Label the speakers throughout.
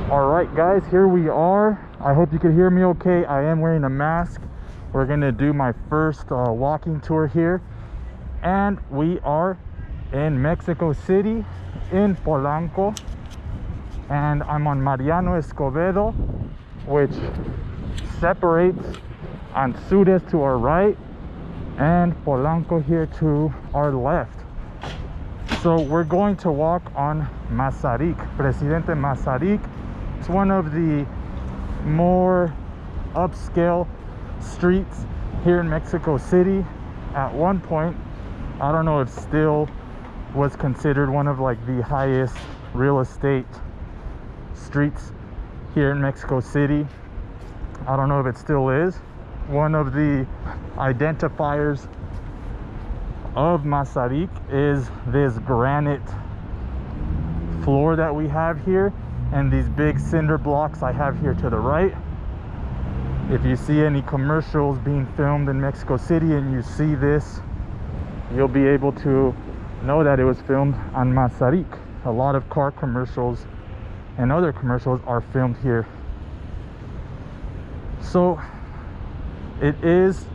Speaker 1: All right guys, here we are. I hope you can hear me okay. I am wearing a mask. We're gonna do my first walking tour here, and we are in Mexico City in Polanco, and I'm on Mariano Escobedo, which separates Anzures to our right and Polanco here to our left. So we're going to walk on Masaryk, Presidente Masaryk. It's one of the more upscale streets here in Mexico City. At one point, I don't know if still was considered one of like the highest real estate streets here in Mexico City. I don't know if it still is. One of the identifiers of Masaryk is this granite floor that we have here, and these big cinder blocks I have here to the right. If you see any commercials being filmed in Mexico City and you see this, you'll be able to know that it was filmed on Masaryk. A lot of car commercials and other commercials are filmed here. So it is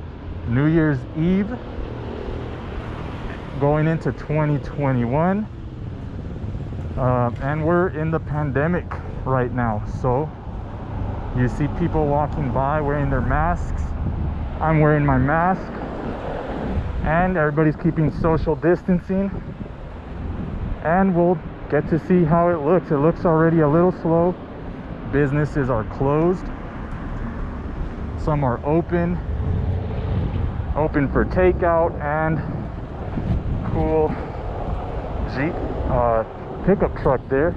Speaker 1: New Year's Eve going into 2021, and we're in the pandemic right now. So you see people walking by wearing their masks. I'm wearing my mask, and everybody's keeping social distancing, and we'll get to see how it looks. It looks already a little slow. Businesses are closed, some are open for takeout, and cool Jeep pickup truck there.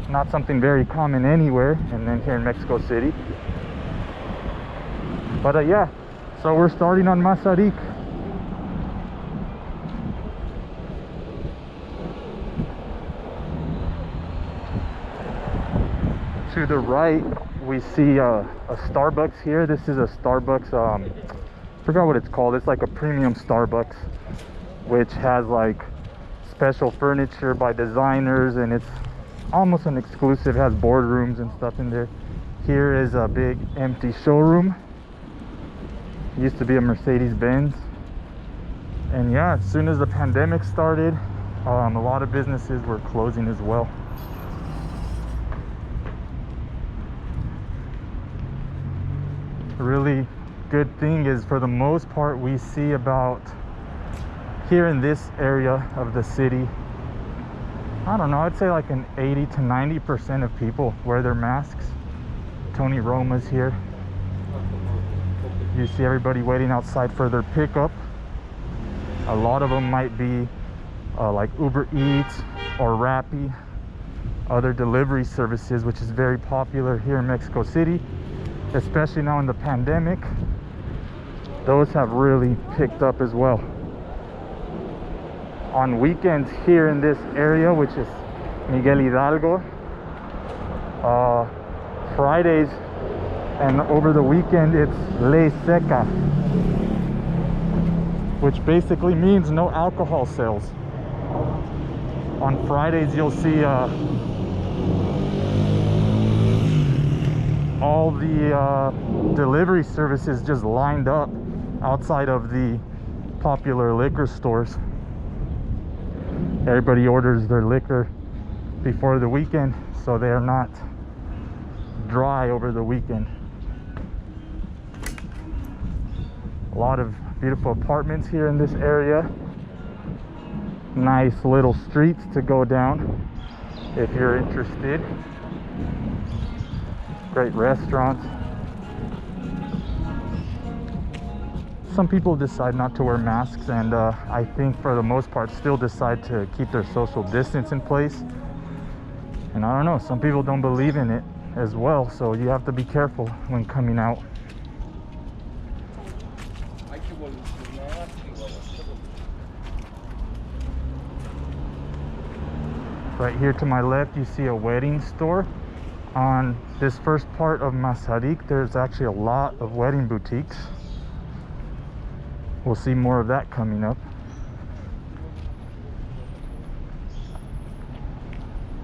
Speaker 1: Not something very common anywhere, and then here in Mexico City. But yeah, so we're starting on Masaryk. To the right, we see a Starbucks here. This is a Starbucks, forgot what it's called. It's like a premium Starbucks, which has like special furniture by designers, and it's almost an exclusive. It has boardrooms and stuff in there. Here is a big empty showroom. It used to be a Mercedes-Benz. And yeah, as soon as the pandemic started, a lot of businesses were closing as well. A really good thing is, for the most part, we see about here in this area of the city, I don't know, I'd say like an 80 to 90% of people wear their masks. Tony Roma's here. You see everybody waiting outside for their pickup. A lot of them might be like Uber Eats or Rappi, other delivery services, which is very popular here in Mexico City, especially now in the pandemic. Those have really picked up as well. On weekends here in this area, which is Miguel Hidalgo, Fridays and over the weekend, it's Ley Seca, which basically means no alcohol sales. On Fridays, you'll see all the delivery services just lined up outside of the popular liquor stores. Everybody orders their liquor before the weekend, so they are not dry over the weekend. A lot of beautiful apartments here in this area. Nice little streets to go down if you're interested. Great restaurants. Some people decide not to wear masks, and I think for the most part still decide to keep their social distance in place. And I don't know, some people don't believe in it as well, so you have to be careful when coming out. Right here to my left, you see a wedding store. On this first part of Masaryk, there's actually a lot of wedding boutiques. We'll see more of that coming up.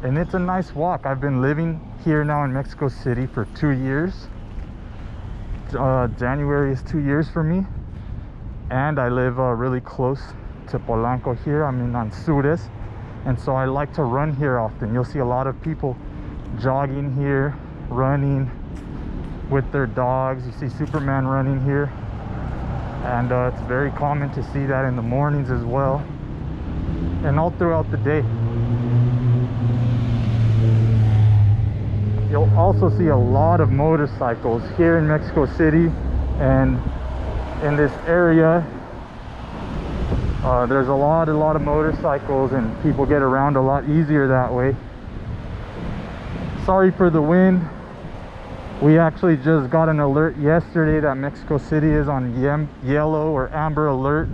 Speaker 1: and it's a nice walk. I've been living here now in Mexico City for 2 years. January is 2 years for me, and I live really close to Polanco here. I'm in Anzures, and so I like to run here often. You'll see a lot of people jogging here, running with their dogs. You see Superman running here, and it's very common to see that in the mornings as well, and all throughout the day. You'll also see a lot of motorcycles here in Mexico City, and in this area there's a lot of motorcycles, and people get around a lot easier that way. Sorry for the wind. We actually just got an alert yesterday that Mexico City is on yellow or amber alert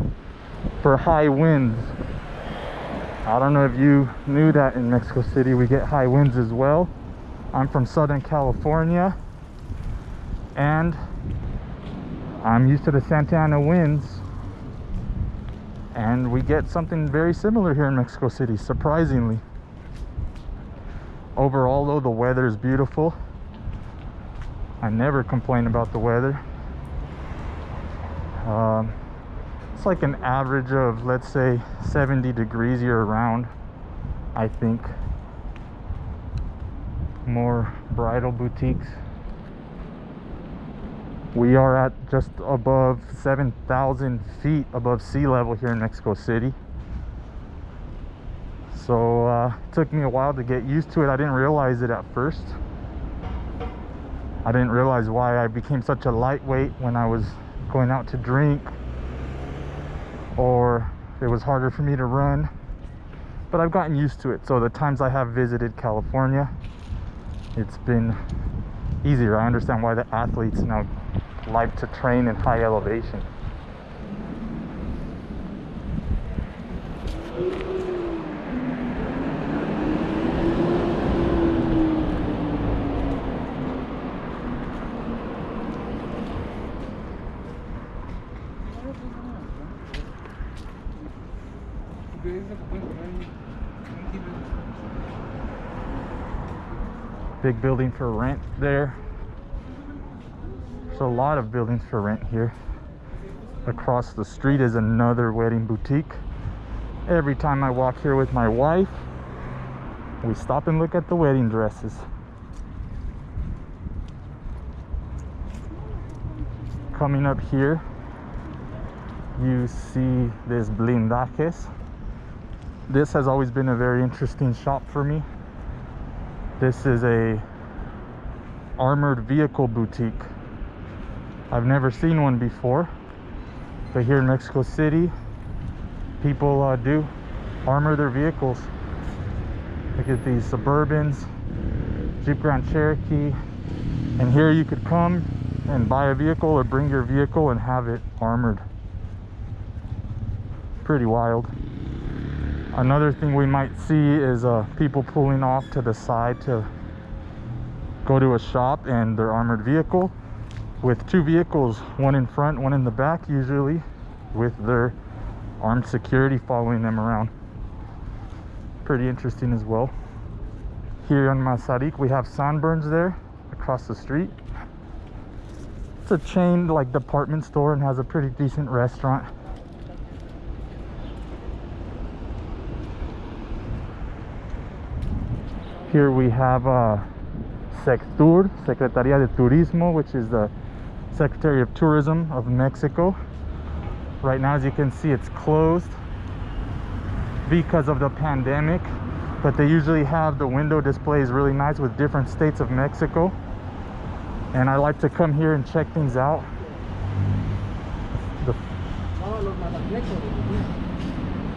Speaker 1: for high winds. I don't know if you knew that in Mexico City we get high winds as well. I'm from Southern California, and I'm used to the Santa Ana winds, and we get something very similar here in Mexico City, surprisingly. Overall though, the weather is beautiful. I never complain about the weather. It's like an average of, let's say, 70 degrees year round, I think. More bridal boutiques. We are at just above 7,000 feet above sea level here in Mexico City. So it took me a while to get used to it. I didn't realize it at first. I didn't realize why I became such a lightweight when I was going out to drink, or it was harder for me to run. But I've gotten used to it. So the times I have visited California, it's been easier. I understand why the athletes now like to train in high elevation. Big building for rent there. There's a lot of buildings for rent here. Across the street is another wedding boutique. Every time I walk here with my wife, we stop and look at the wedding dresses. Coming up here, you see this blindajes. This has always been a very interesting shop for me. This is a armored vehicle boutique. I've never seen one before, but here in Mexico City, people do armor their vehicles. Look at these Suburbans, Jeep Grand Cherokee, and here you could come and buy a vehicle or bring your vehicle and have it armored. Pretty wild. Another thing we might see is people pulling off to the side to go to a shop, and their armored vehicle with two vehicles, one in front, one in the back, usually with their armed security following them around. Pretty interesting as well. Here on Masaryk, we have Sunburns there across the street. It's a chain like department store and has a pretty decent restaurant. Here we have Sectur, Secretaría de Turismo, which is the Secretary of Tourism of Mexico. Right now, as you can see, it's closed because of the pandemic, but they usually have the window displays really nice with different states of Mexico, and I like to come here and check things out.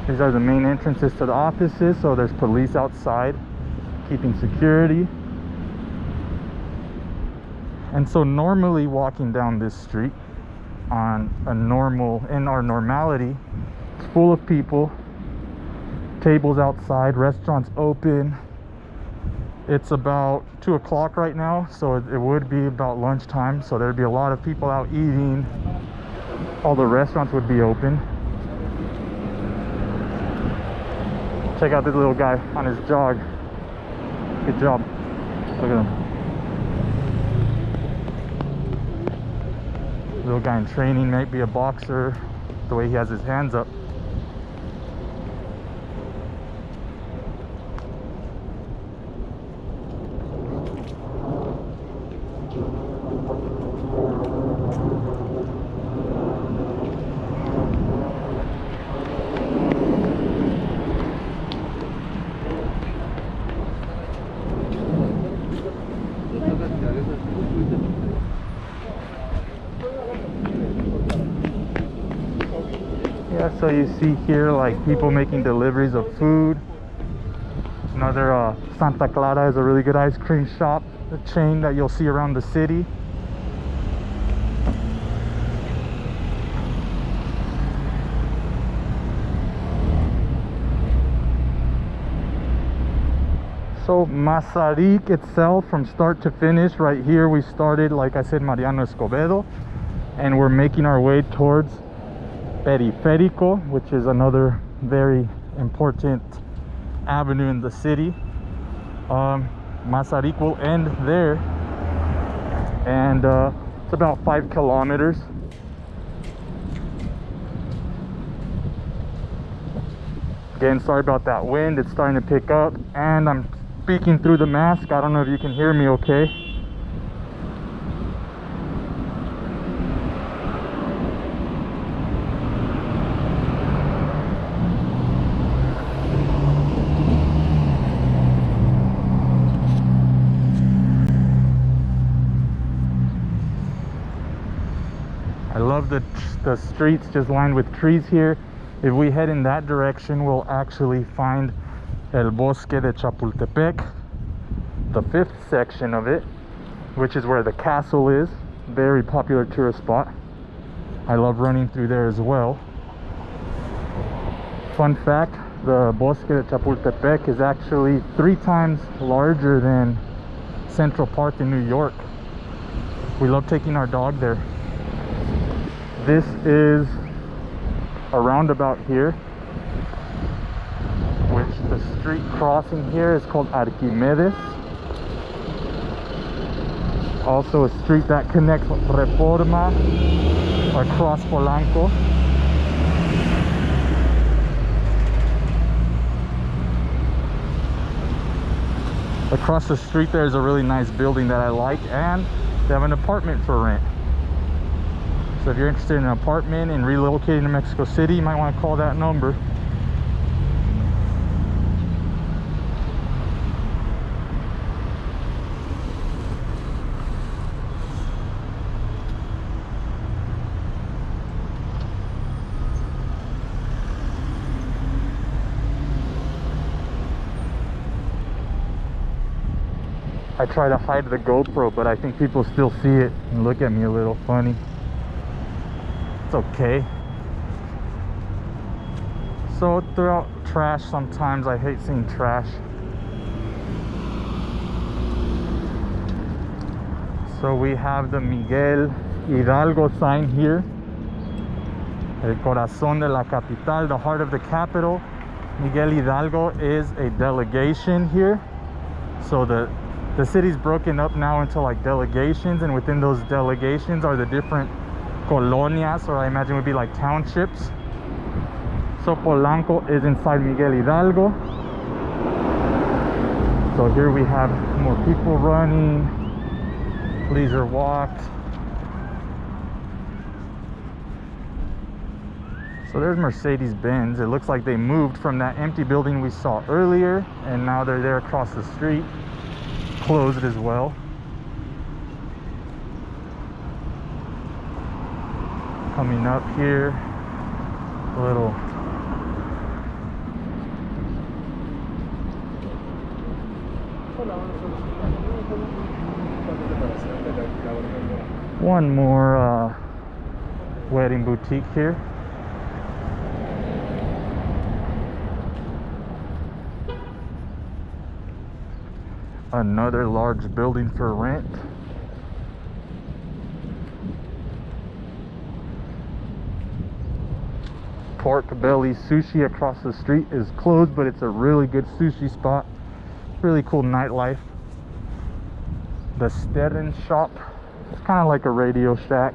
Speaker 1: These are the main entrances to the offices, so there's police outside keeping security. And so normally walking down this street on a in our normality, it's full of people, tables outside, restaurants open. It's about 2 o'clock right now, so it would be about lunchtime, so there'd be a lot of people out eating. All the restaurants would be open. Check out this little guy on his jog. Good job. Look at him. Little guy in training, might be a boxer, the way he has his hands up. Yeah, so you see here like people making deliveries of food. Another Santa Clara is a really good ice cream shop, a chain that you'll see around the city. So Masaryk itself, from start to finish, right here we started, like I said, Mariano Escobedo, and we're making our way towards Periférico, which is another very important avenue in the city. Masaryk will end there, and it's about 5 kilometers. Again, sorry about that wind, it's starting to pick up, and I'm speaking through the mask. I don't know if you can hear me okay. I love the streets just lined with trees here. If we head in that direction, we'll actually find El Bosque De Chapultepec, the 5th section of it, which is where the castle is. Very popular tourist spot. I love running through there as well. Fun fact, the Bosque De Chapultepec is actually 3 times larger than Central Park in New York. We love taking our dog there. This is a roundabout here, which the street crossing here is called Archimedes. Also a street that connects Reforma across Polanco. Across the street there's a really nice building that I like, and they have an apartment for rent. So if you're interested in an apartment and relocating to Mexico City, you might want to call that number. I try to hide the GoPro, but I think people still see it and look at me a little funny. It's okay. So throughout trash, sometimes I hate seeing trash. So we have the Miguel Hidalgo sign here. El corazón de la capital, the heart of the capital. Miguel Hidalgo is a delegation here. So the city's broken up now into like delegations, and within those delegations are the different colonias, or I imagine would be like townships. So Polanco is inside Miguel Hidalgo. So here we have more people running, leisure walks. So there's Mercedes-Benz. It looks like they moved from that empty building we saw earlier, and now they're there across the street, closed as well. Coming up here, a little one more wedding boutique here. Another large building for rent. Pork Belly Sushi across the street is closed, but it's a really good sushi spot. Really cool nightlife. The Stern shop. It's kind of like a Radio Shack.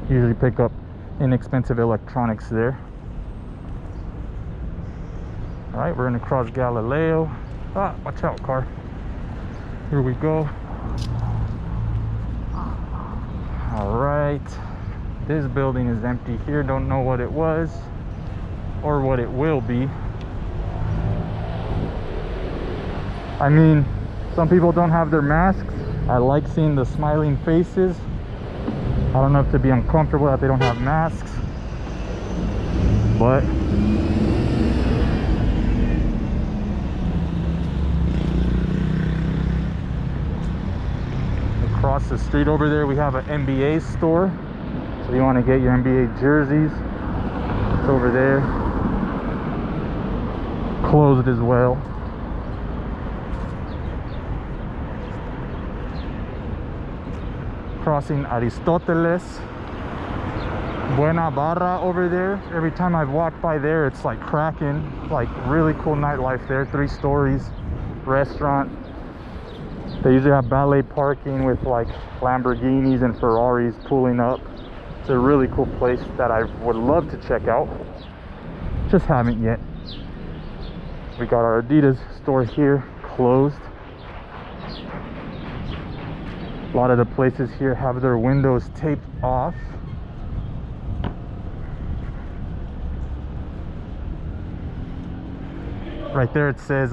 Speaker 1: Usually pick up inexpensive electronics there. All right, we're gonna cross Galileo. Ah, watch out, car. Here we go. All right, this building is empty here. Don't know what it was or what it will be. I mean, some people don't have their masks. I like seeing the smiling faces. I don't know if to be uncomfortable that they don't have masks, but across the street over there we have an NBA store, so you want to get your NBA jerseys. It's over there, closed as well. Crossing Aristoteles. Buena Barra over there. Every time I've walked by there, it's like cracking. Like really cool nightlife there. 3 stories, restaurant. They usually have valet parking with like Lamborghinis and Ferraris pulling up. It's a really cool place that I would love to check out. Just haven't yet. We got our Adidas store here, closed. A lot of the places here have their windows taped off. Right there it says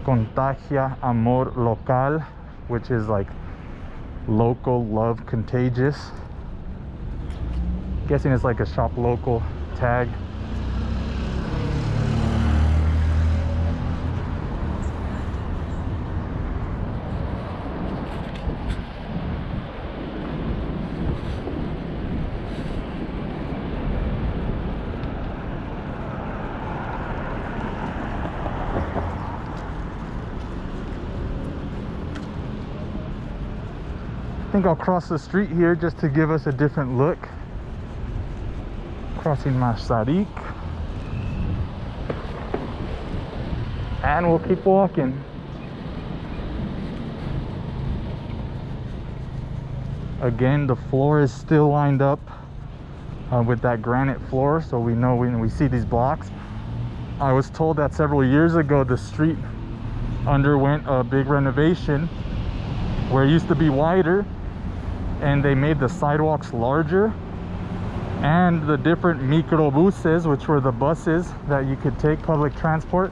Speaker 1: Contagia Amor Local, which is like local love contagious. Guessing it's like a shop local tag. I think I'll cross the street here just to give us a different look. Crossing Masaryk. And we'll keep walking. Again, the floor is still lined up with that granite floor, so we know when we see these blocks. I was told that several years ago the street underwent a big renovation where it used to be wider, and they made the sidewalks larger, and the different microbuses, which were the buses that you could take, public transport,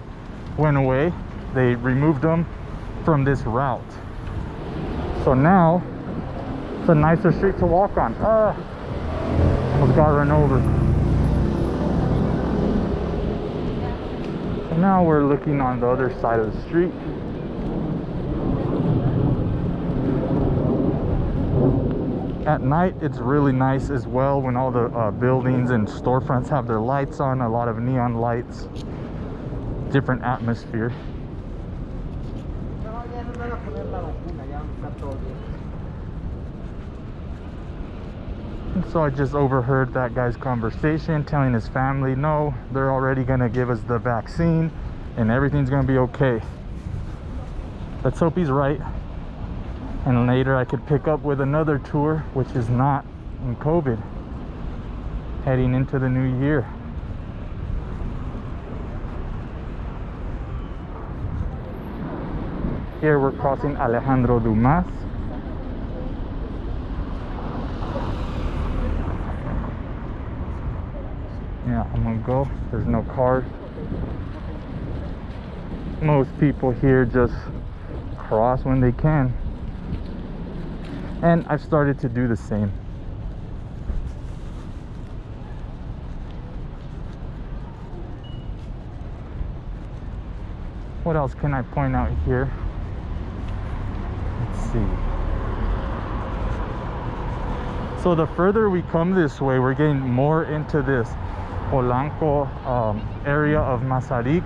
Speaker 1: went away. They removed them from this route, so now it's a nicer street to walk on. Almost got run over. So now we're looking on the other side of the street. At night it's really nice as well when all the buildings and storefronts have their lights on, a lot of neon lights, different atmosphere. And so I just overheard that guy's conversation, telling his family, no, they're already gonna give us the vaccine and everything's gonna be okay. Let's hope he's right. And later I could pick up with another tour, which is not in COVID, heading into the new year. Here we're crossing Alejandro Dumas. Yeah, I'm gonna go. There's no cars. Most people here just cross when they can. And I've started to do the same. What else can I point out here? Let's see. So the further we come this way, we're getting more into this Polanco area of Masaryk.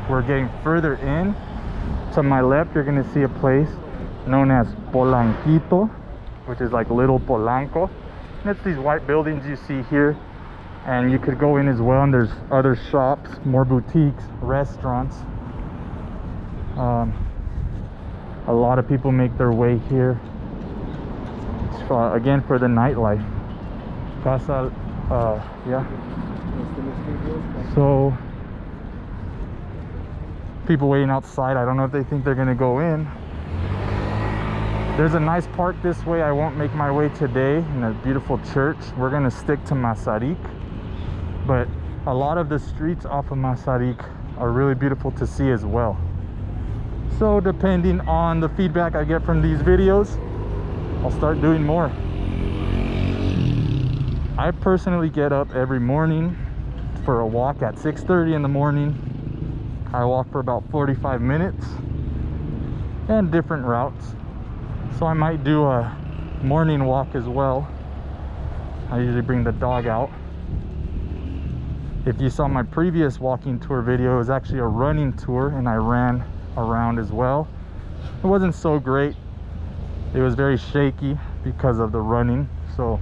Speaker 1: We're getting further in. To my left, you're going to see a place known as Polanquito, which is like Little Polanco. And it's these white buildings you see here, and you could go in as well, and there's other shops, more boutiques, restaurants. A lot of people make their way here again for the nightlife. Casa, yeah. So people waiting outside. I don't know if they think they're gonna go in. There's a nice park this way. I won't make my way today in a beautiful church. We're gonna stick to Masaryk, but a lot of the streets off of Masaryk are really beautiful to see as well. So depending on the feedback I get from these videos, I'll start doing more. I personally get up every morning for a walk at 6:30 in the morning. I walk for about 45 minutes and different routes. So I might do a morning walk as well. I usually bring the dog out. If you saw my previous walking tour video, it was actually a running tour and I ran around as well. It wasn't so great. It was very shaky because of the running, so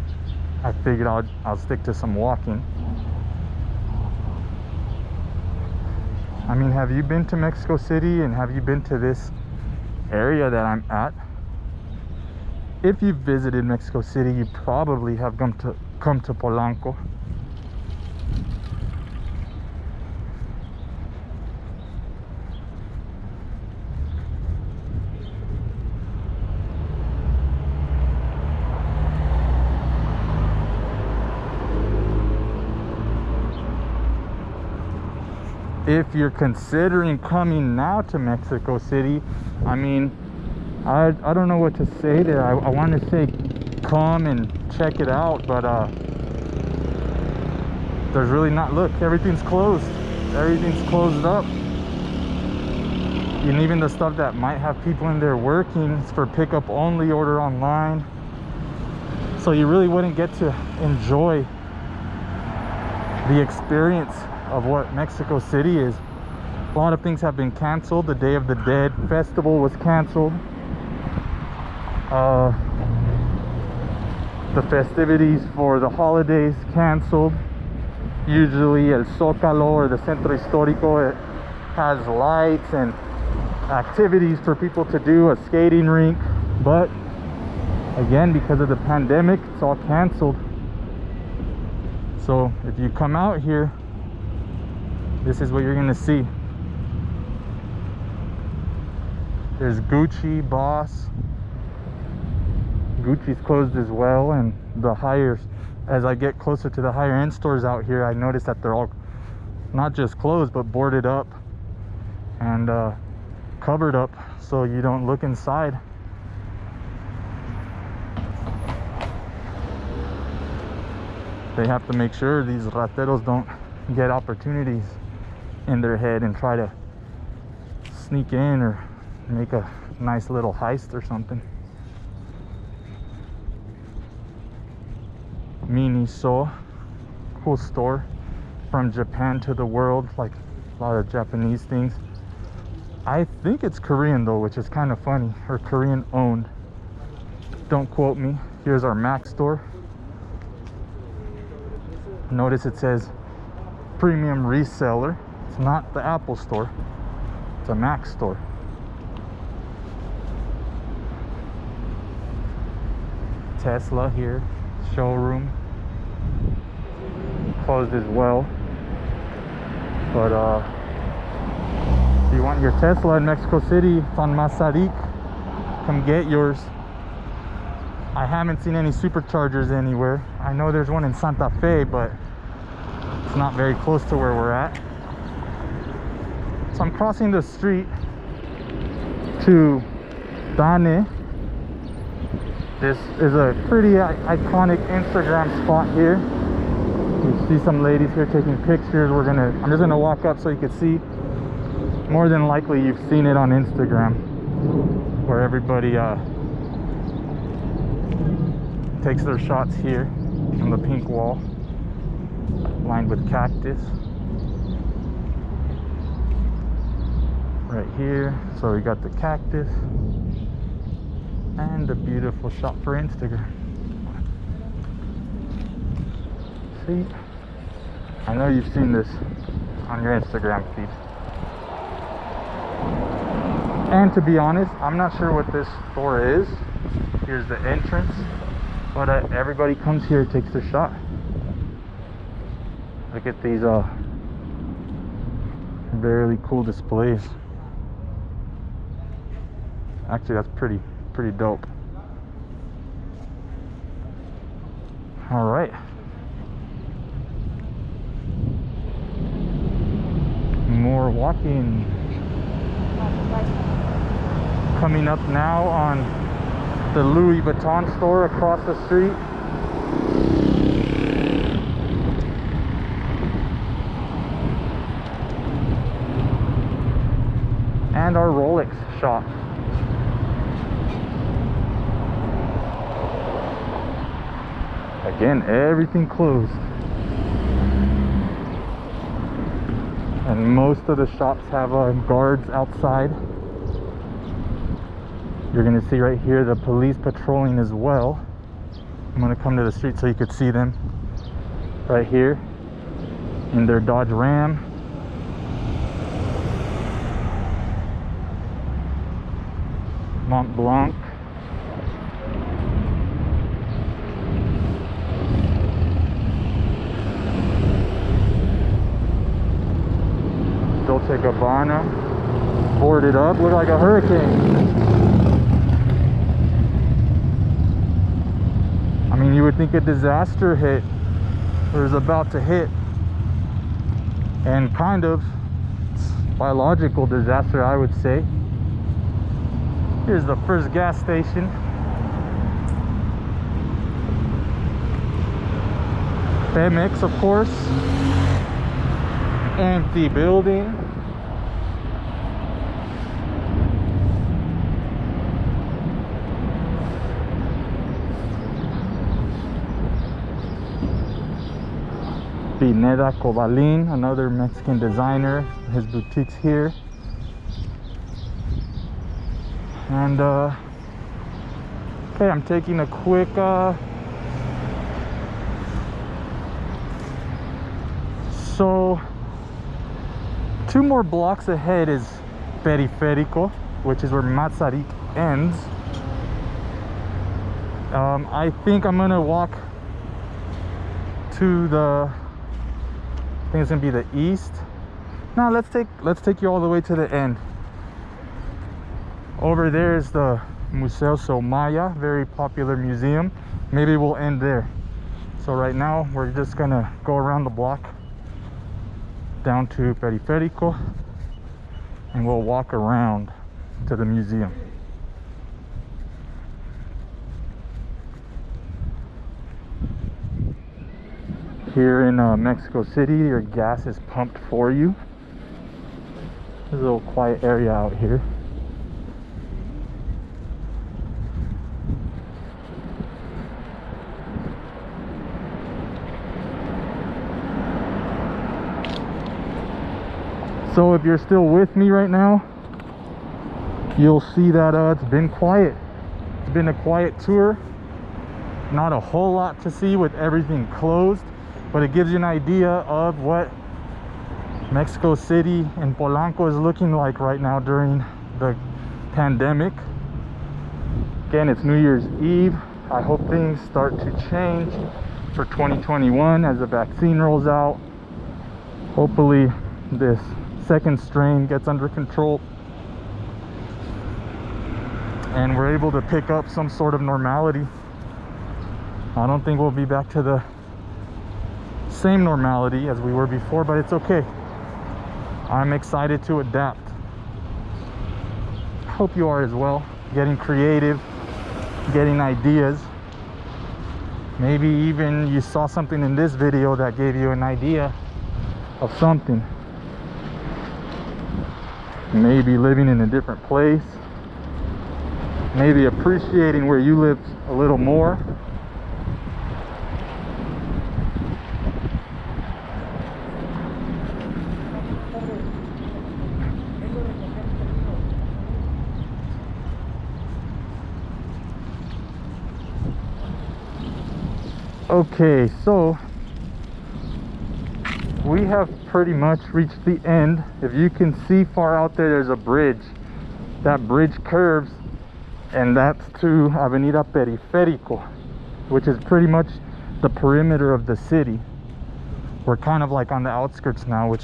Speaker 1: I figured I'll stick to some walking. I mean, have you been to Mexico City and have you been to this area that I'm at? If you've visited Mexico City, you probably have come to Polanco. If you're considering coming now to Mexico City, I mean, I don't know what to say there. I want to say come and check it out, but there's really not. Look, everything's closed. Everything's closed up. And even the stuff that might have people in there working, it's for pickup only, order online. So you really wouldn't get to enjoy the experience of what Mexico City is. A lot of things have been canceled. The Day of the Dead festival was canceled. The festivities for the holidays canceled. Usually El Zócalo or the Centro Histórico, it has lights and activities for people to do, a skating rink, but again, because of the pandemic, it's all canceled. So if you come out here, this is what you're gonna see. There's Gucci, Boss. Gucci's closed as well, and the higher, as I get closer to the higher end stores out here, I notice that they're all not just closed but boarded up and covered up so you don't look inside. They have to make sure these rateros don't get opportunities in their head and try to sneak in or make a nice little heist or something. Miniso, cool store, from Japan to the world, like a lot of Japanese things. I think it's Korean though, which is kind of funny, or Korean owned. Don't quote me. Here's our Mac store. Notice it says premium reseller. It's not the Apple store, it's a Mac store. Tesla here, showroom, closed as well. But if you want your Tesla in Mexico City, it's on Masaryk. Come get yours. I haven't seen any superchargers anywhere. I know there's one in Santa Fe, but it's not very close to where we're at. So I'm crossing the street to Dane. This is a pretty iconic Instagram spot here. You see some ladies here taking pictures. I'm just gonna walk up so you can see. More than likely you've seen it on Instagram, where everybody takes their shots here on the pink wall lined with cactus. Right here, so we got the cactus and a beautiful shot for Instagram. See, I know you've seen this on your Instagram feed. And to be honest, I'm not sure what this store is. Here's the entrance, but everybody comes here, takes a shot. Look at these very cool displays. Actually, that's pretty dope. All right. More walking. Coming up now on the Louis Vuitton store across the street. And our Rolex shop. Again, everything closed. And most of the shops have guards outside. You're gonna see right here the police patrolling as well. I'm gonna come to the street so you could see them right here in their Dodge Ram. Mont Blanc. Dolce & Gabbana. Boarded up, look like a hurricane. I mean, you would think a disaster hit or is about to hit, and kind of biological disaster, I would say. Here's the first gas station. Whomx, of course. Empty building. Pineda Cobalin, another Mexican designer. His boutique's here. And okay, I'm taking a quick so 2 more blocks ahead is Periférico, which is where Masaryk ends. I think I'm gonna walk to the, I think it's gonna be the east. Now let's take you all the way to the end. Over there is the Museo Maya, very popular museum. Maybe we'll end there. So right now we're just gonna go around the block down to Periférico, and we'll walk around to the museum. Here in Mexico City, your gas is pumped for you. There's a little quiet area out here. So if you're still with me right now, you'll see that it's been quiet. It's been a quiet tour. Not a whole lot to see with everything closed, but it gives you an idea of what Mexico City and Polanco is looking like right now during the pandemic. Again, it's New Year's Eve. I hope things start to change for 2021 as the vaccine rolls out. Hopefully this second strain gets under control and we're able to pick up some sort of normality. I don't think we'll be back to the same normality as we were before, but it's okay. I'm excited to adapt. I hope you are as well. Getting creative, getting ideas. Maybe even you saw something in this video that gave you an idea of something. Maybe living in a different place, maybe appreciating where you live a little more. Okay, so we have pretty much reached the end. If you can see far out there, there's a bridge that bridge curves, and that's to Avenida Periférico, which is pretty much the perimeter of the city. We're kind of like on the outskirts now, which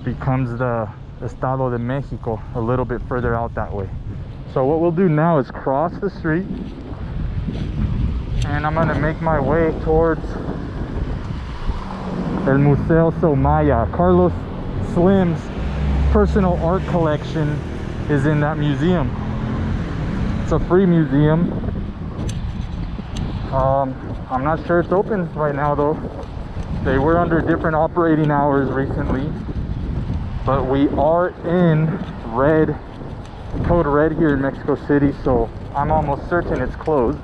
Speaker 1: becomes the Estado de Mexico, a little bit further out that way. So what we'll do now is cross the street, and I'm gonna make my way towards El Museo Somaya. Carlos Slim's personal art collection is in that museum. It's a free museum. I'm not sure it's open right now though. They were under different operating hours recently, but we are in code red here in Mexico City, so I'm almost certain it's closed.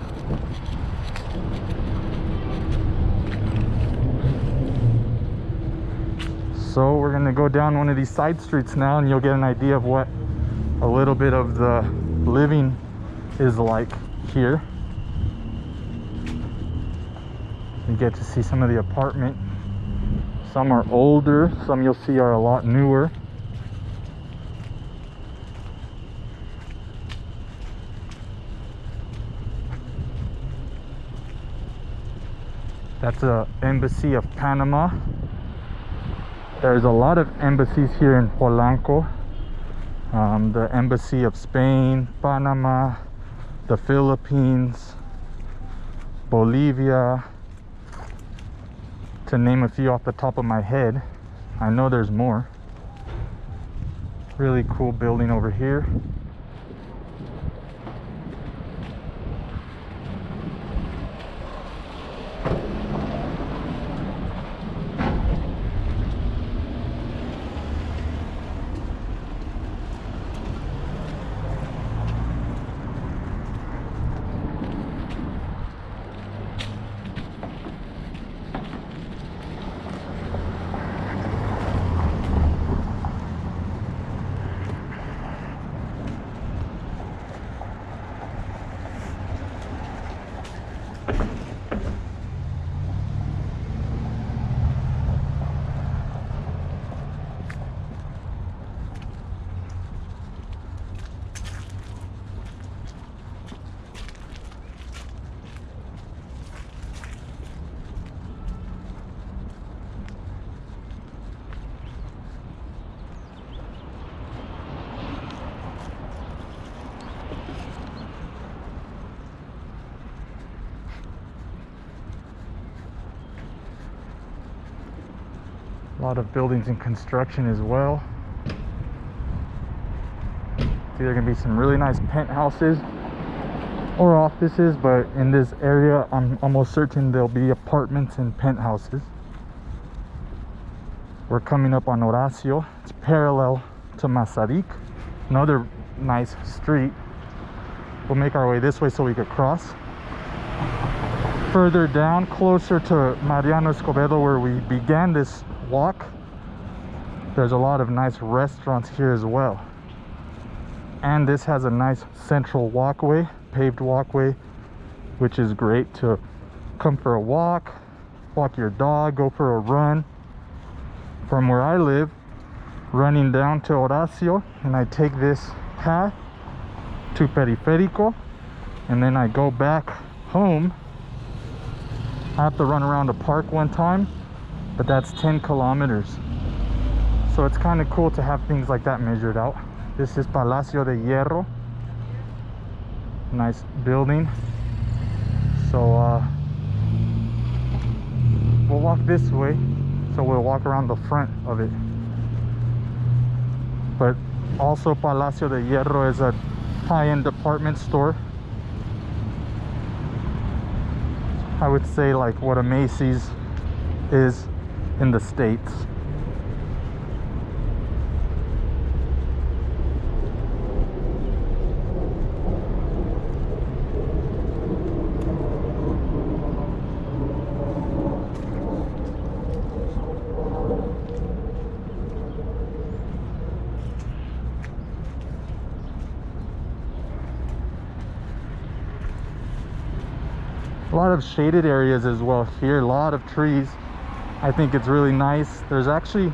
Speaker 1: So we're gonna go down one of these side streets now, and you'll get an idea of what a little bit of the living is like here. You get to see some of the apartment. Some are older, some you'll see are a lot newer. That's the Embassy of Panama. There's a lot of embassies here in Polanco. The Embassy of Spain, Panama, the Philippines, Bolivia, to name a few off the top of my head. I know there's more. Really cool building over here. A lot of buildings in construction as well. It's either gonna be some really nice penthouses or offices, but in this area I'm almost certain there'll be apartments and penthouses. We're coming up on Horacio. It's parallel to Masaryk, another nice street. We'll make our way this way so we could cross. Further down, closer to Mariano Escobedo, where we began this walk, there's a lot of nice restaurants here as well. And this has a nice central walkway, paved walkway, which is great to come for a walk your dog, go for a run. From where I live, running down to Horacio, and I take this path to Periférico, and then I go back home. I have to run around a park one time, but that's 10 kilometers. So it's kind of cool to have things like that measured out. This is Palacio de Hierro. Nice building. So we'll walk this way. So we'll walk around the front of it. But also Palacio de Hierro is a high-end department store. I would say like what a Macy's is in the States. A lot of shaded areas as well here, a lot of trees. I think it's really nice. There's actually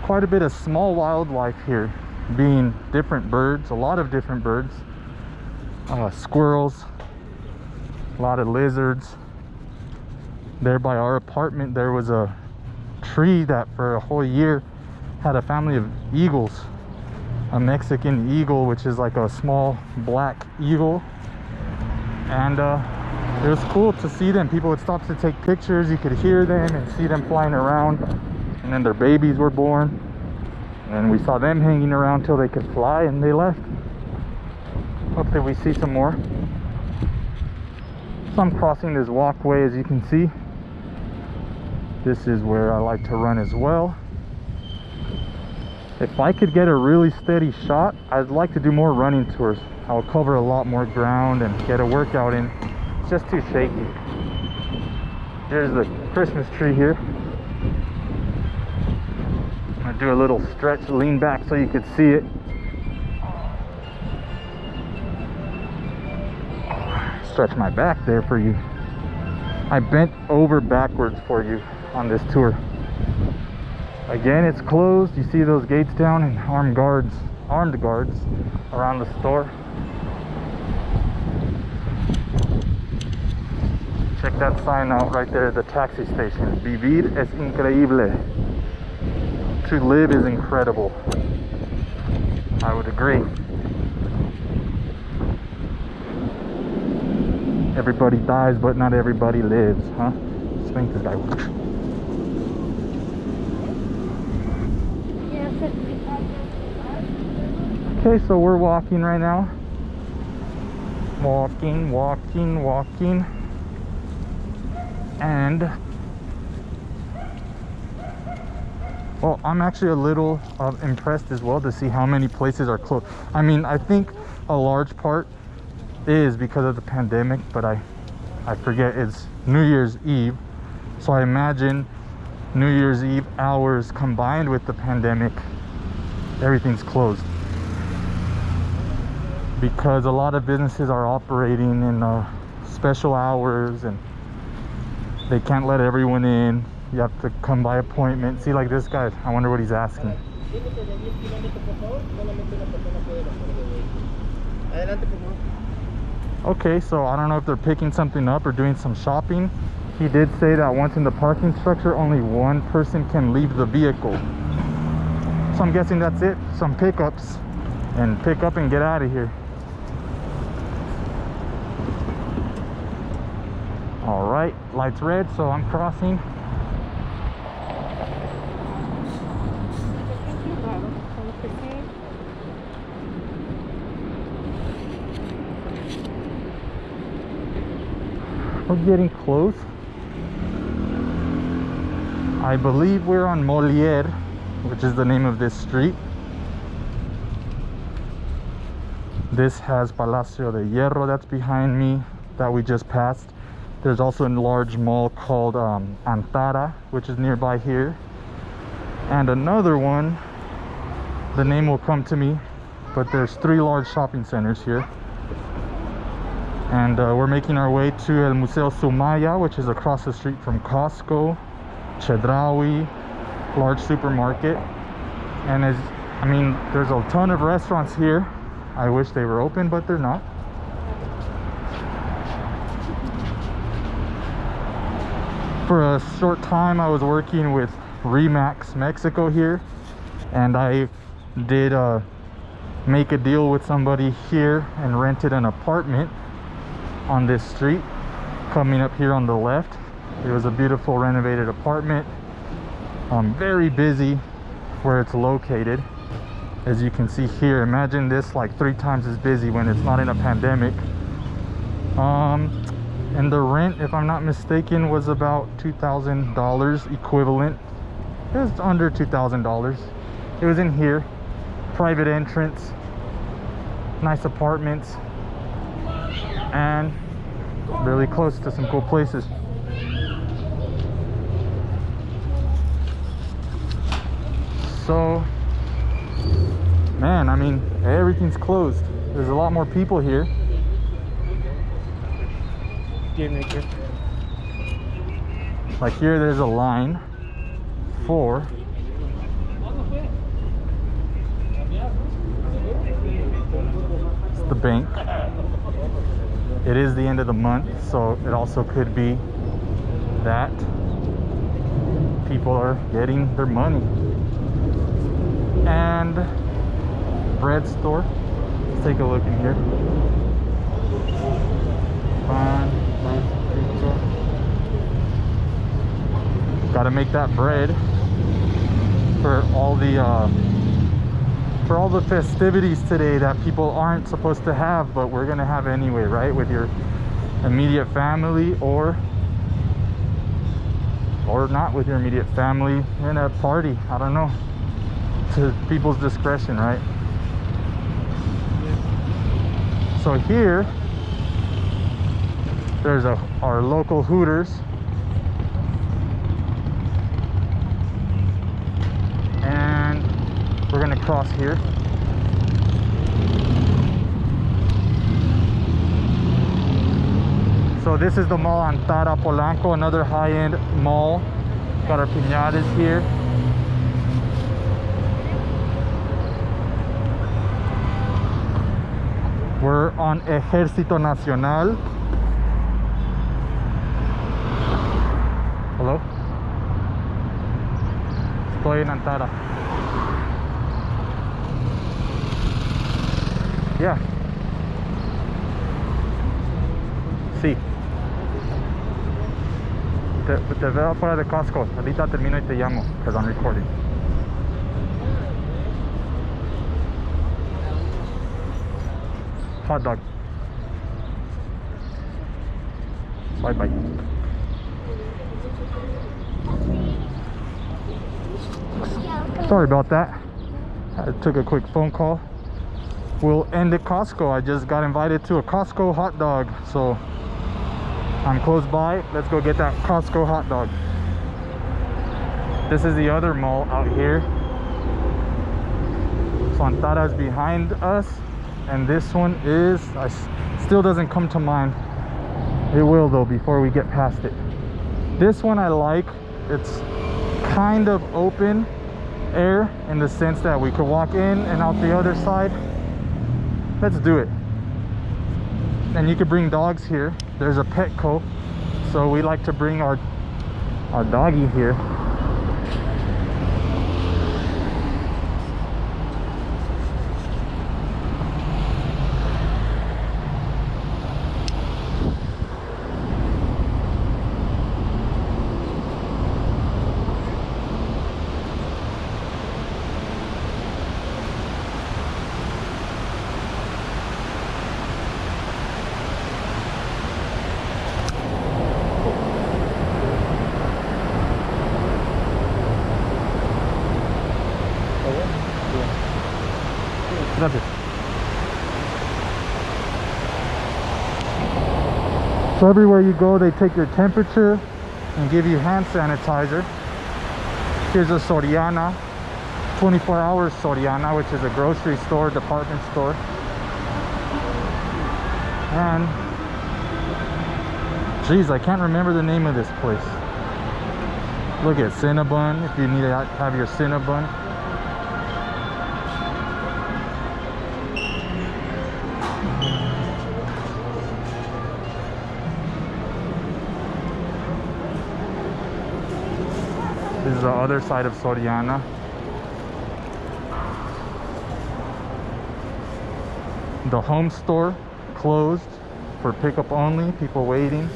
Speaker 1: quite a bit of small wildlife here. being different birds, a lot of different birds, squirrels, a lot of lizards. There by our apartment there was a tree that for a whole year had a family of eagles, a Mexican eagle, which is like a small black eagle. And it was cool to see them. People would stop to take pictures. You could hear them and see them flying around, and then their babies were born, and we saw them hanging around till they could fly, and they left. Hopefully we see some more. So I'm crossing this walkway, as you can see. This is where I like to run as well. If I could get a really steady shot, I'd like to do more running tours. I'll cover a lot more ground and get a workout in. It's just too shaky. Here's the Christmas tree here. I'm gonna do a little stretch, lean back so you could see it. Stretch my back there for you. I bent over backwards for you on this tour. Again, it's closed. You see those gates down and armed guards around the store. Check that sign out right there at the taxi station. Vivir es increíble. To live is incredible. I would agree. Everybody dies, but not everybody lives, huh? Swing this guy. Okay, so we're walking right now. Walking. And well, I'm actually a little impressed as well to see how many places are closed. I mean, I think a large part is because of the pandemic, but I forget it's New Year's Eve, so I imagine New Year's Eve hours combined with the pandemic, everything's closed, because a lot of businesses are operating in special hours and they can't let everyone in. You have to come by appointment. See, like this guy, I wonder what he's asking. Okay, so I don't know if they're picking something up or doing some shopping. He did say that once in the parking structure, only one person can leave the vehicle. So I'm guessing that's it. Some pickups and pick up and get out of here. All right, light's red, so I'm crossing. We're getting close. I believe we're on Molière, which is the name of this street. This has Palacio de Hierro that's behind me that we just passed. There's also a large mall called Antara, which is nearby here. And another one, the name will come to me, but there's 3 large shopping centers here. And we're making our way to El Museo Sumaya, which is across the street from Costco, Chedraui, large supermarket. And there's a ton of restaurants here. I wish they were open, but they're not. For a short time I was working with Whomx Mexico here, and I did make a deal with somebody here and rented an apartment on this street coming up here on the left. It was a beautiful renovated apartment, very busy where it's located, as you can see here. Imagine this like 3 times as busy when it's not in a pandemic. And the rent, if I'm not mistaken, was about $2,000 equivalent. It was under $2,000. It was in here, private entrance, nice apartments, and really close to some cool places. So, man, I mean, everything's closed. There's a lot more people here. Like here, there's a line for the bank. It is the end of the month, so it also could be that people are getting their money. And bread store. Let's take a look in here. Pan, pizza. Gotta make that bread for all the festivities today that people aren't supposed to have, but we're gonna have anyway, right? With your immediate family or not with your immediate family in a party. I don't know, to people's discretion, right? So here there's our local Hooters, and we're gonna cross here. So this is the mall Untitled Polanco, another high-end mall. Got our piñatas here. We're on Ejército Nacional. Hello? Estoy en Antara. Yeah. Sí. Te veo fuera de Costco. Ahorita termino y te llamo, because I'm recording. Hot dog. Bye bye. Sorry about that. I took a quick phone call. We'll end at Costco. I just got invited to a Costco hot dog, so I'm close by. Let's go get that Costco hot dog. This is the other mall out here. Santara's behind us, and this one is, still doesn't come to mind. It will though before we get past it. This one I like. It's kind of open air in the sense that we could walk in and out the other side. Let's do it. And you could bring dogs here. There's a Petco, so we like to bring our doggy here. Gracias. So everywhere you go, they take your temperature and give you hand sanitizer. Here's a Soriana, 24 hours Soriana, which is a grocery store, department store. And geez, I can't remember the name of this place. Look at Cinnabon, if you need to have your Cinnabon. This is the other side of Soriana. The home store closed for pickup only, people waiting.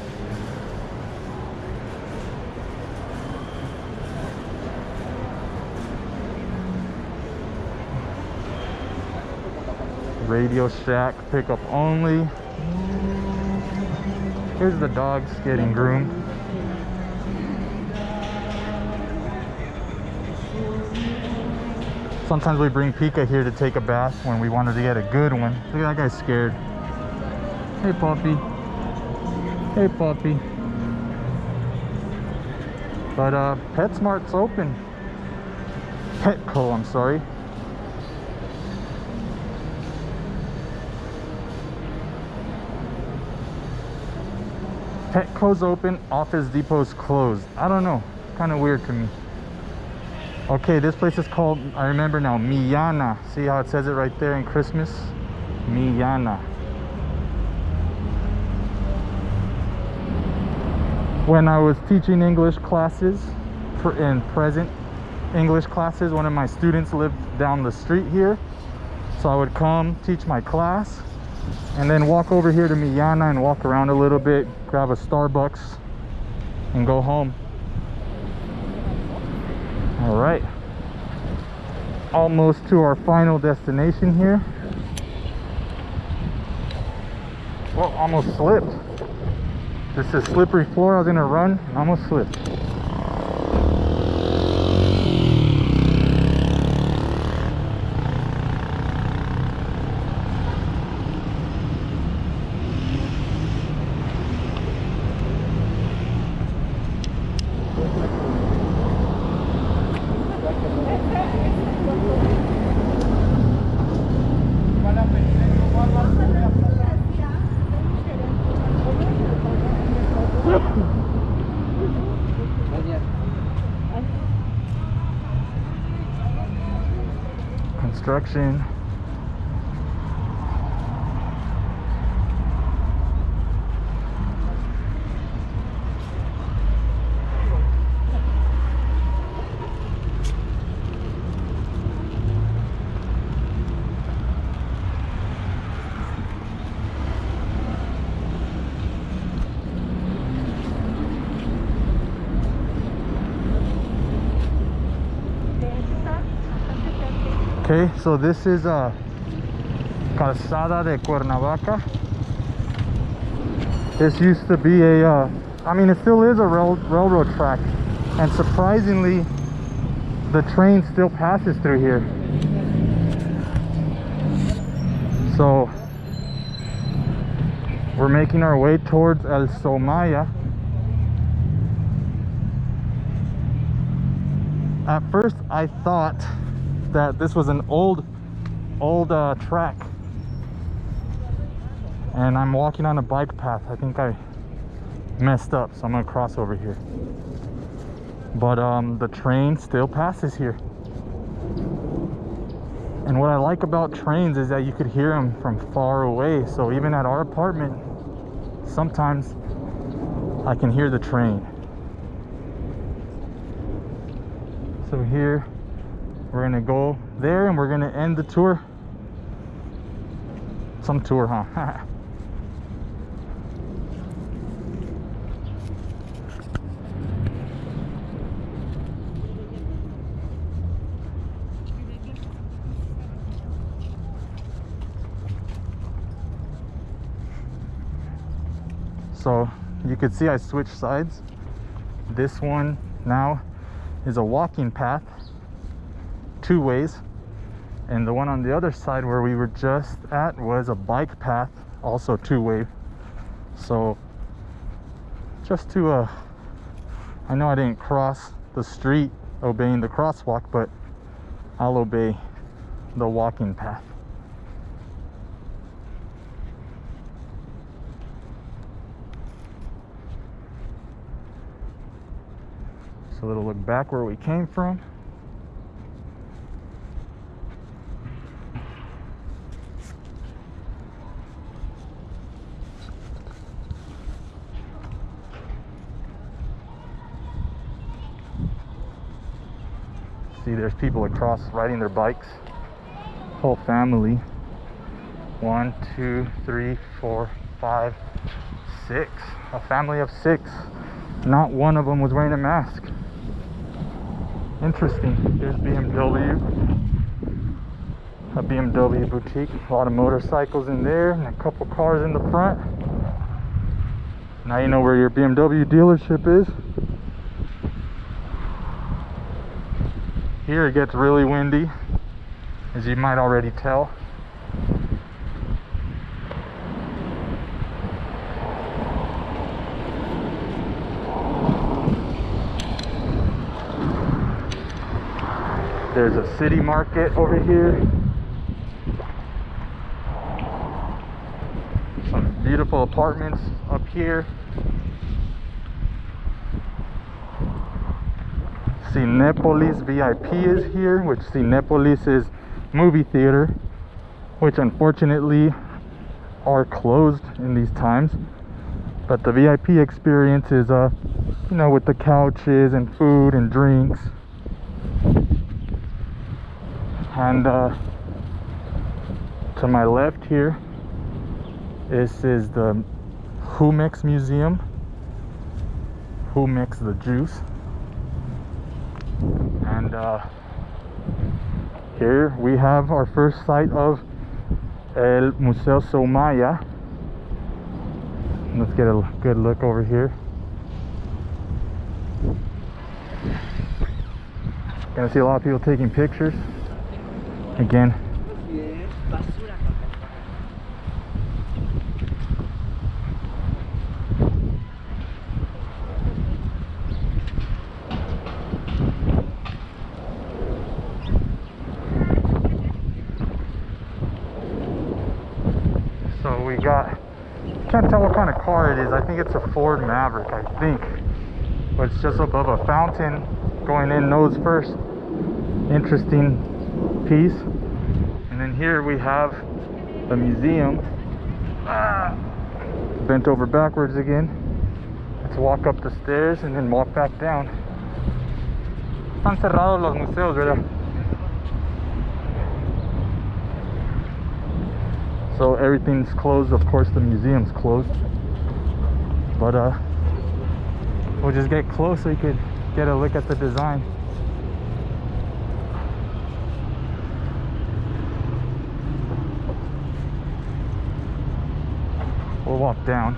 Speaker 1: Radio Shack pickup only. Here's the dogs getting groomed. Sometimes we bring Pika here to take a bath when we wanted to get a good one. Look at that guy scared. Hey puppy. Hey puppy. But PetSmart's open. Petco, I'm sorry. Petco's open, Office Depot's closed. I don't know, kind of weird to me. Okay, this place is called, I remember now, Millana. See how it says it right there in Christmas? Millana. When I was teaching English classes, in present English classes, one of my students lived down the street here. So I would come teach my class and then walk over here to Millana and walk around a little bit, grab a Starbucks and go home. All right, almost to our final destination here. Well, almost slipped. This is slippery floor. I was gonna run and almost slipped. Construction. Okay, so this is Calzada de Cuernavaca. This used to be a, I mean, it still is a railroad track, and surprisingly, the train still passes through here. So we're making our way towards El Somaya. At first, I thought that this was an old track, and I'm walking on a bike path. I think I messed up, so I'm gonna cross over here. But the train still passes here, and what I like about trains is that you could hear them from far away. So even at our apartment, sometimes I can hear the train. So here we're gonna go there and we're gonna end the tour. Some tour, huh? So you can see I switched sides. This one now is a walking path, two ways, and the one on the other side where we were just at was a bike path, also two-way. So just to I know I didn't cross the street obeying the crosswalk, but I'll obey the walking path. So a little look back where we came from. See, there's people across riding their bikes. Whole family. 1, 2, 3, 4, 5, 6. A family of 6. Not one of them was wearing a mask. Interesting. There's BMW. A BMW Boutique. A lot of motorcycles in there and a couple cars in the front. Now you know where your BMW dealership is. Here it gets really windy, as you might already tell. There's a city market over here. Some beautiful apartments up here. Cinépolis VIP is here, which Cinépolis is movie theater. which unfortunately are closed in these times. But the VIP experience is you know, with the couches and food and drinks. And to my left here, this is the Whomx Museum. Whomx the juice. And here we have our first sight of El Museo Soumaya. Let's get a good look over here. Gonna see a lot of people taking pictures. Again, so we got, can't tell what kind of car it is. I think it's a Ford Maverick, I think, but it's just above a fountain going in nose first. Interesting piece. And then here we have the museum. Bent over backwards again. Let's walk up the stairs and then walk back down. Están cerrados los museos, ¿verdad? So everything's closed. Of course the museum's closed, but we'll just get close so you could get a look at the design. We'll walk down.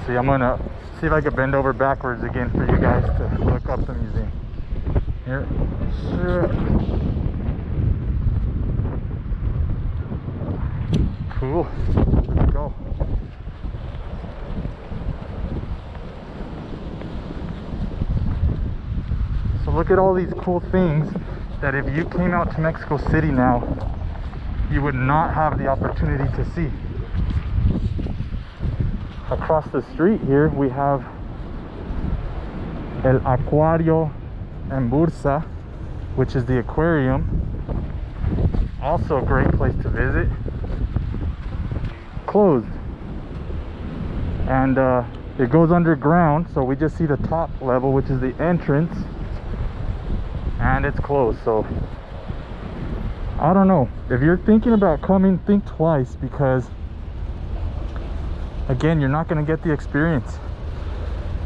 Speaker 1: See, I'm gonna see if I can bend over backwards again for you guys to look up the museum. Here. Cool. Let's go. So look at all these cool things that if you came out to Mexico City now, you would not have the opportunity to see. Across the street here we have El Acuario Ambursa, which is the aquarium. Also a great place to visit. Closed. And it goes underground, so we just see the top level, which is the entrance. And it's closed. So I don't know, if you're thinking about coming, think twice, because again, you're not going to get the experience.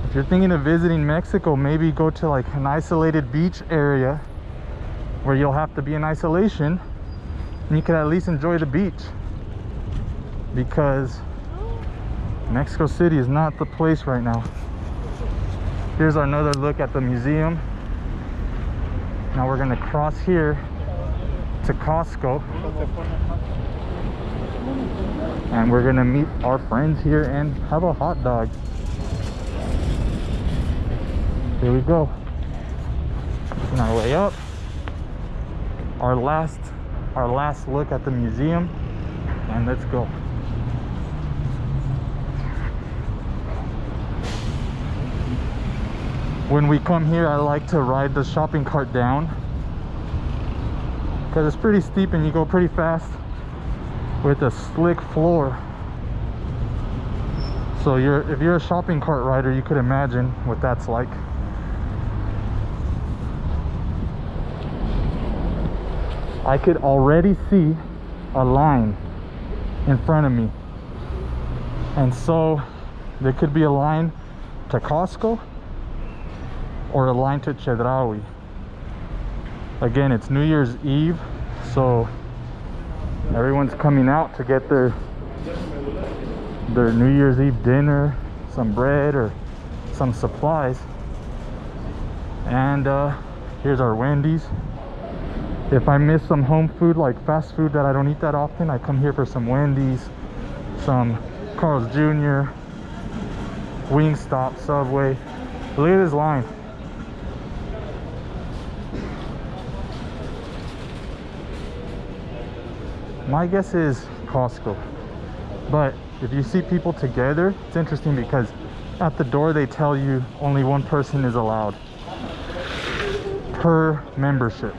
Speaker 1: If you're thinking of visiting Mexico, maybe go to like an isolated beach area where you'll have to be in isolation and you can at least enjoy the beach, because Mexico City is not the place right now. Here's another look at the museum. Now we're going to cross here to Costco, and we're gonna meet our friends here and have a hot dog. Here we go. On our way up, our last look at the museum, and let's go. When we come here, I like to ride the shopping cart down because it's pretty steep and you go pretty fast with a slick floor. So if you're a shopping cart rider, you could imagine what that's like. I could already see a line in front of me, and so there could be a line to Costco or a line to Chedraui. Again, it's New Year's Eve, so everyone's coming out to get their New Year's Eve dinner, some bread or some supplies. And here's our Wendy's. If I miss some home food, like fast food that I don't eat that often, I come here for some Wendy's, some Carl's Jr., Wingstop, Subway. Look at this line. My guess is Costco, but if you see people together, it's interesting because at the door they tell you only one person is allowed per membership.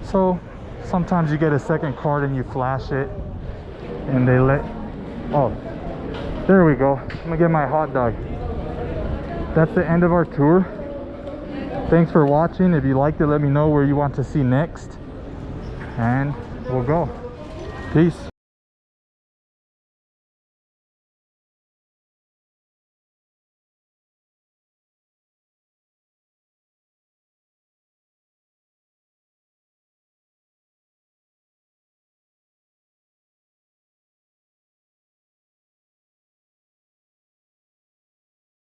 Speaker 1: So sometimes you get a second card and you flash it and they let, oh, there we go. I'm gonna get my hot dog. That's the end of our tour. Thanks for watching. If you liked it, let me know where you want to see next, and we'll go. Peace.